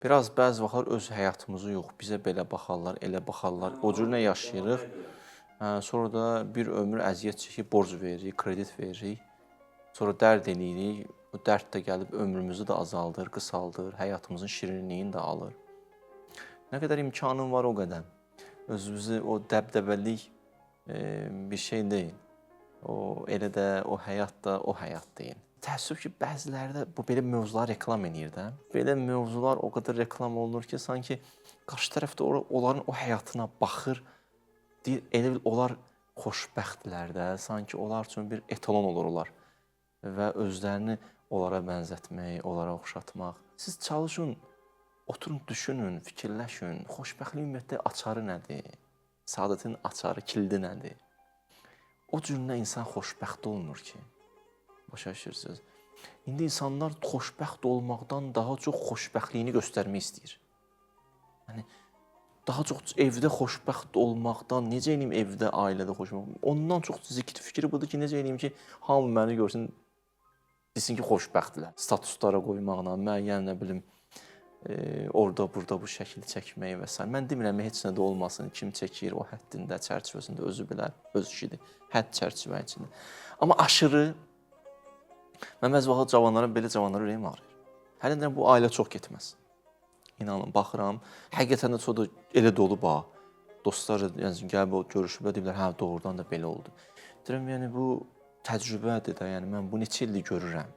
Biraz bəzi vaxtlar öz həyatımızı yox, bizə belə baxarlar, elə baxarlar. O cür nə yaşayırıq. Sonra da bir ömür əziyyət çəkib borc veririk, kredit veririk. Sonra dərd eləyirik. Bu dərd də gəlib ömrümüzü də azaldır, qısaldır, həyatımızın şirinliyini də alır. Nə qədər imkanın var o qədər. Özümüzü o dəbdəbəlik bir şey deyil. Elə də o həyat da o həyat deyil. Təəssüf ki, bəziləri də bu belə mövzular reklam eləyir də. Belə mövzular o qədər reklam olunur ki, sanki qarşı tərəf də onların o həyatına baxır, deyir, elə bil onlar xoşbəxtdirlər də, sanki onlar üçün bir etalon olurlar və özlərini onlara bənzətmək, onlara oxşatmaq. Siz çalışın, oturun, düşünün, fikirləşin, xoşbəxtlik ümumiyyətlə açarı nədir? Səadətin açarı, kilidi nədir? O cürünə insan xoşbəxt olmur ki. Başa düşürsünüz. İndi insanlar xoşbəxt olmaqdan daha çox xoşbəxtliyini göstərmək istəyir. Yəni, daha çox evdə xoşbəxt olmaqdan, necə eləyim evdə, ailədə xoşbəxt, ondan çox zikir fikri budur ki, necə eləyim ki, hamı məni görsün, desin ki, xoşbəxtdirlər. Statuslara qoymaqla, müəyyən, nə bilim, orada, burada bu şəkil çəkmək və s. Mən demirəm, heç nə də olmasın, kim çəkir, o həddində, çərçivəsində özü bilər, öz işidir, hədd çərçivə içində. Amma aşırı, mən bəzi vaxt belə cavanlara ürəyim ağrıyır. Hələ deyirəm, bu ailə çox getməz. İnanın, baxıram, həqiqətən də çox da elə dolub ha. Dostlar gəlib görüşüblər, deyirlər, hə, doğrudan da belə oldu. Deyirəm, yəni bu təcrübədir də, yəni mən bu neçə ildir görürəm.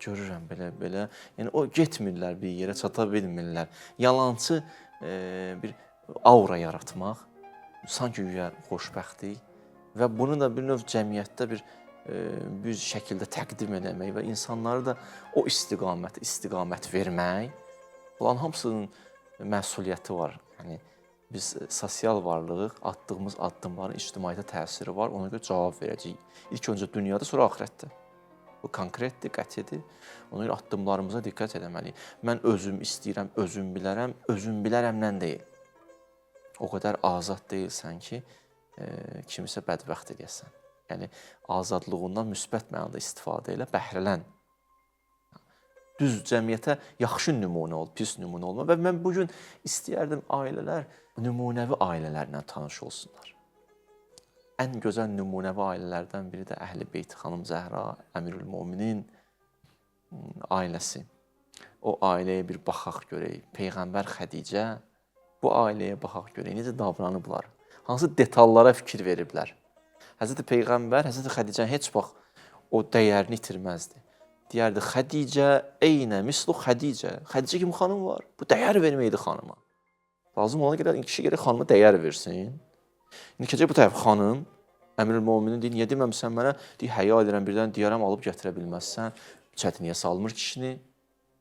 Görürəm belə. Yəni o getmirlər bir yerə, çata bilmirlər. Yalançı bir aura yaratmaq, sanki güya xoşbəxtlik və bunu da bir növ cəmiyyətdə bir şəkildə təqdim eləmək və insanları da o istiqamət vermək, bunların hamısının məsuliyyəti var. Yəni, biz sosial varlığıq, atdığımız addımların ictimaiyyətə təsiri var, ona görə cavab verəcəyik. İlk öncə dünyada, sonra axirətdə. Bu konkretdir, qətidir. Ona görə addımlarımıza diqqət eləməliyik. Mən özüm istəyirəm, özüm bilərəmlə deyil. O qədər azad deyilsən ki, kimisə bədbəxt edəsən. Yəni, azadlığından müsbət mənada istifadə elə, bəhrələn. Düz cəmiyyətə yaxşı nümunə ol, pis nümunə olma və mən bugün istəyərdim ailələr nümunəvi ailələrlə tanış olsunlar. Ən gözəl nümunəvi ailələrdən biri də Əhl-i Beyt xanım Zəhra, Əmirül-Möminin ailəsi. O ailəyə bir baxaq görək. Peyğəmbər Xədicə, bu ailəyə baxaq görək. Necə davranıblar? Hansı detallara fikir veriblər? Həzrəti Peyğəmbər, Həzrəti Xədicə heç vaxt o dəyərini itirməzdi. Deyərdi, Xədicə, eynə, mislu Xədicə. Xədicə kimi xanım var. Bu dəyər verməkdir xanıma. Lazım ona görə, kişi gərək xanıma dəyər versin. İndi keçək bu tərəf xanım, Əmirül-Möminin deyir, niyə deməmsən mənə? Deyir, həya edirəm, birdən deyərəm, alıb gətirə bilməzsən. Çətinliyə salmır kişini.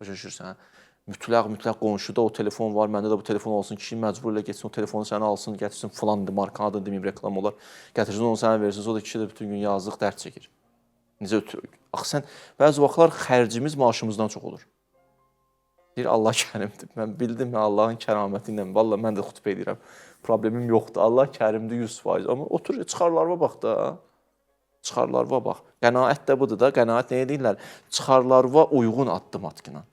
Başa düşürsən? Mütləq qonşuda o telefon var, məndə də bu telefon olsun, kişi məcbur ilə getsin, o telefonu sənə alsın, gətirsin, filan marka adını deməyim, reklam olar. Gətirsin, onu sənə versin, o da kişi də bütün gün yazıq, dərd çəkir. Necə ötürük? Axı sən, bəzi vaxtlar xərcimiz maaşımızdan çox olur. Deyir, Allah kərimdir. Mən bildim, Allahın kəraməti ilə, valla mən də xutbə edirəm. Problemim yoxdur, Allah kərimdir 100%. Amma otur, çıxarlarına bax da. Çıxarlarına bax. Qənaət də budur da, qənaət nəyə deyirlər? Çıxarlarına uyğun addım atqınan.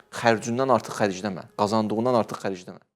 Xərcindən artıq xərcləmə, qazandığından artıq xərcləmə.